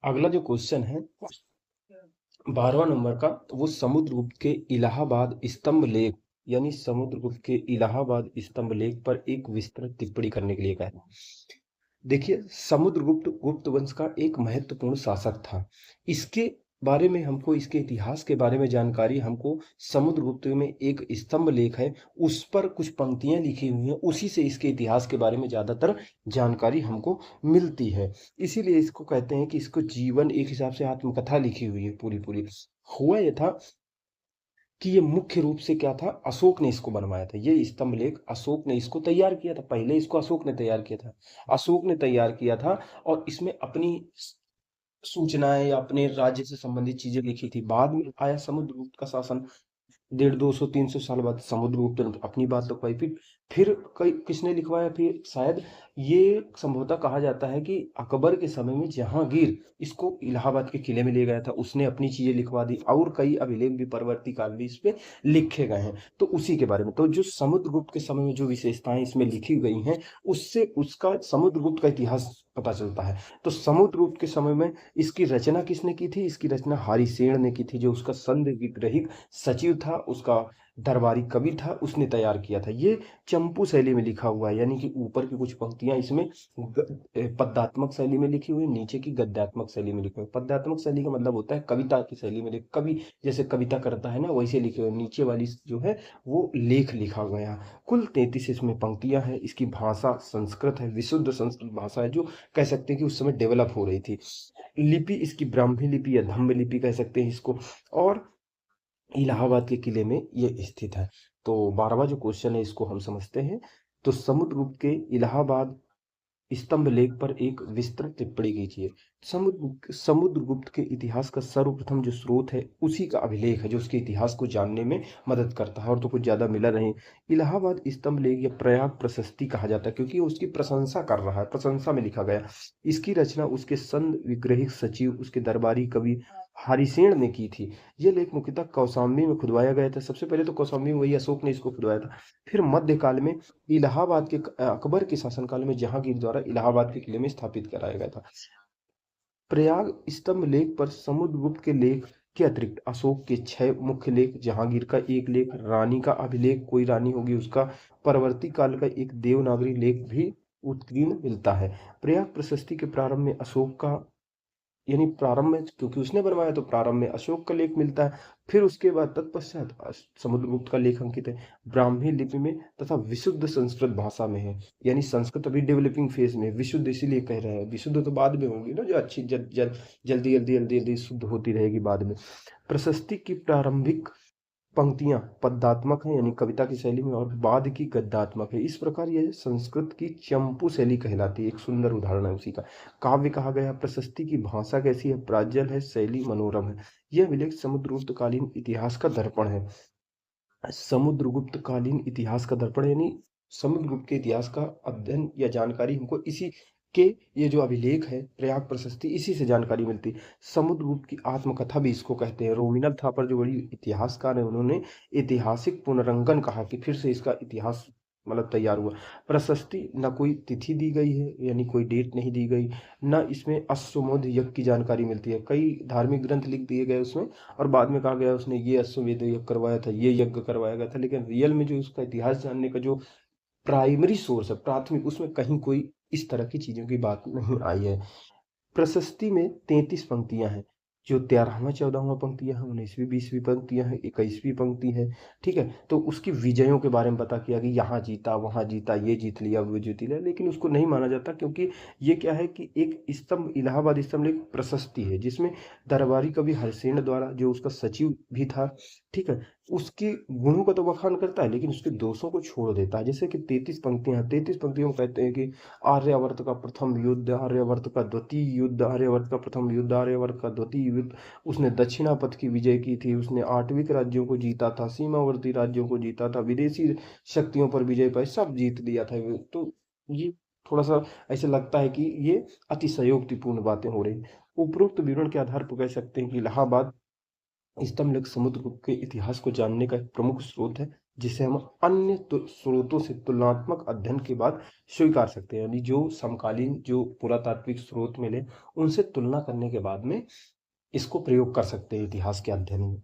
अगला जो क्वेश्चन है 12वां नंबर का, वो समुद्रगुप्त के इलाहाबाद स्तंभ लेख, यानी समुद्रगुप्त के इलाहाबाद स्तंभ लेख पर एक विस्तृत टिप्पणी करने के लिए कहता है। देखिए, समुद्रगुप्त गुप्त वंश का एक महत्वपूर्ण शासक था। इसके बारे में हमको, इसके इतिहास के बारे में जानकारी हमको समुद्रगुप्त में एक स्तंभ लेख है, उस पर कुछ पंक्तियां लिखी हुई हैं, उसी से इसके इतिहास के बारे में ज्यादातर जानकारी हमको मिलती है। इसीलिए इसको कहते हैं कि इसको जीवन, एक हिसाब से आत्मकथा लिखी हुई है पूरी पूरी। हुआ यह था कि ये मुख्य रूप से क्या था, अशोक ने इसको बनवाया था। ये स्तंभ लेख अशोक ने इसको तैयार किया था, पहले इसको अशोक ने तैयार किया था। अशोक ने तैयार किया था और इसमें अपनी सूचनाएं या अपने राज्य से संबंधित चीजें लिखी थी। बाद में आया समुद्रगुप्त का शासन, 150-200-300 साल बाद समुद्रगुप्त ने अपनी बात लिखवाई। फिर कई किसने लिखवाया, फिर शायद ये संभवतः कहा जाता है कि अकबर के समय में जहांगीर इसको इलाहाबाद के किले में ले गया था, उसने अपनी चीजें लिखवा दी, और कई अभिलेख भी परवर्ती काल में इस पे लिखे गए हैं। तो उसी के बारे में, तो जो समुद्रगुप्त के समय में जो विशेषताएं इसमें लिखी गई हैं, उससे उसका समुद्रगुप्त का इतिहास पता चलता है। तो समुद्रगुप्त के समय में इसकी रचना किसने की थी, इसकी रचना हरिसेन ने की थी, जो उसका संघ विग्रहिक सचिव था, उसका दरबारी कवि था, उसने तैयार किया था। ये चंपू शैली में लिखा हुआ है, यानी कि ऊपर की कुछ पंक्तियां इसमें पद्यात्मक शैली में लिखी हुई है, नीचे की गद्यात्मक शैली में लिखी हुई है। पद्यात्मक शैली का मतलब होता है कविता की शैली में कवि जैसे कविता करता है ना, वैसे लिखे हुए। नीचे वाली जो है वो लेख लिखा गया। कुल 33 इसमें पंक्तियां हैं। इसकी भाषा संस्कृत है, विशुद्ध संस्कृत भाषा है, जो कह सकते हैं कि उस समय डेवलप हो रही थी। लिपि इसकी ब्राह्मी लिपि या धम्म लिपि कह सकते हैं इसको, और इलाहाबाद के किले में ये स्थित है। तो 12वां जो क्वेश्चन है इसको हम समझते हैं। तो समुद्रगुप्त के इलाहाबाद स्तंभ लेख पर एक विस्तृत टिप्पणी कीजिए। समुद्रगुप्त के इतिहास का सर्वप्रथम जो स्रोत है, उसी का अभिलेख है जो उसके इतिहास को जानने में मदद करता है, और तो कुछ ज्यादा मिला नहीं। इलाहाबाद स्तंभ लेख या प्रयाग प्रशस्ति कहा जाता है, क्योंकि वो उसकी प्रशंसा कर रहा है, प्रशंसा में लिखा गया। इसकी रचना उसके संत विग्रहिक सचिव, उसके दरबारी कवि हरिसेन ने की थी। ये लेख मुख्यतः कौशाम्बी में खुदवाया गया था। सबसे पहले तो कौशाम्बी में वही अशोक ने इसको खुदवाया था। फिर मध्यकाल में इलाहाबाद के अकबर के शासनकाल में जहांगीर द्वारा इलाहाबाद के किले में स्थापित कराया गया था। प्रयाग स्तंभ लेख पर समुद्रगुप्त के लेख के अतिरिक्त अशोक के 6 मुख्य लेख, जहांगीर का एक लेख, रानी का अभिलेख, कोई रानी होगी उसका, परवर्ती काल का एक देवनागरी लेख भी उत्कीर्ण मिलता है। प्रयाग प्रशस्ति के प्रारंभ में अशोक का, यानी प्रारंभ में, क्योंकि उसने बनवाया तो प्रारंभ में अशोक का लेख मिलता है। फिर उसके बाद तत्पश्चात समुद्रगुप्त का लेख अंकित है, ब्राह्मी लिपि में तथा विशुद्ध संस्कृत भाषा में है। यानी संस्कृत अभी डेवलपिंग फेज में है, विशुद्ध इसीलिए कह रहे हैं, विशुद्ध तो बाद में होगी ना, जो अच्छी जल्दी जल्दी जल्दी जल्दी शुद्ध होती रहेगी बाद में। प्रशस्ति की प्रारंभिक पंक्तियां पद्यात्मक हैं, यानी कविता की शैली में, और बाद की गद्यात्मक है। इस प्रकार यह संस्कृत की चंपू शैली कहलाती है। एक सुंदर उदाहरण है उसी का। काव्य कहा गया। प्रशस्ति की भाषा कैसी है, प्राज्ञल है, शैली मनोरम है। यह अभिलेख समुद्रगुप्त कालीन इतिहास का दर्पण है। समुद्रगुप्त कालीन इतिहास का दर्पण, यानी समुद्रगुप्त के इतिहास का अध्ययन या जानकारी हमको इसी के, ये जो अभिलेख है प्रयाग प्रशस्ति, इसी से जानकारी मिलती है। समुद्रगुप्त की आत्मकथा भी इसको कहते हैं। रोमिनल थापर जो बड़ी इतिहासकार है, उन्होंने ऐतिहासिक पुनरंगन कहा कि फिर से इसका इतिहास मतलब तैयार हुआ। प्रशस्ति न कोई तिथि दी गई है, यानी कोई डेट नहीं दी गई, न इसमें अश्वमेध यज्ञ की जानकारी मिलती है। कई धार्मिक ग्रंथ लिख दिए गए उसमें, और बाद में कहा गया उसने ये अश्वमेध यज्ञ करवाया था, ये यज्ञ करवाया गया था, लेकिन रियल में जो उसका इतिहास जानने का जो प्राइमरी सोर्स है, प्राथमिक, उसमें कहीं कोई इस तरह की चीजों की बात नहीं आई है। प्रशस्ति में 33 पंक्तियां हैं। जो 13वां 14वां पंक्तियां हैं, 19वीं 20वीं पंक्तियां हैं, 21वीं पंक्ति है। ठीक है, तो उसकी विजयों के बारे में पता किया कि यहाँ जीता, वहां जीता, ये जीत लिया, वो जीत लिया, लेकिन उसको नहीं माना जाता, क्योंकि ये क्या है कि एक स्तंभ, इलाहाबाद स्तंभ एक प्रशस्ति है, जिसमें दरबारी कवि हरिसेन द्वारा, जो उसका सचिव भी था, ठीक है, उसके गुणों का तो बखान करता है, लेकिन उसके दोषों को छोड़ देता है। जैसे कि 33 पंक्तियां, 33 पंक्तियों में कहते हैं कि आर्यावर्त का प्रथम युद्ध, आर्यावर्त का द्वितीय युद्ध, आर्यावर्त का प्रथम युद्ध, आर्यावर्त का द्वितीय युद्ध, उसने दक्षिणापथ की विजय की थी, उसने आठविक राज्यों को जीता था, सीमावर्ती राज्यों को जीता था, विदेशी शक्तियों पर विजय पाई, सब जीत लिया था। तो ये थोड़ा सा ऐसे लगता है कि ये अतिशयोक्तिपूर्ण बातें हो रही। उपरोक्त विवरण के आधार पर कह सकते हैं कि इलाहाबाद स्तंभ लेख समुद्रगुप्त के इतिहास को जानने का एक प्रमुख स्रोत है। जिसे हम अन्य स्रोतों से तुलनात्मक अध्ययन के बाद स्वीकार सकते हैं। यानी जो समकालीन जो पुरातात्विक स्रोत मिले उनसे तुलना करने के बाद में इसको प्रयोग कर सकते हैं इतिहास के अध्ययन में।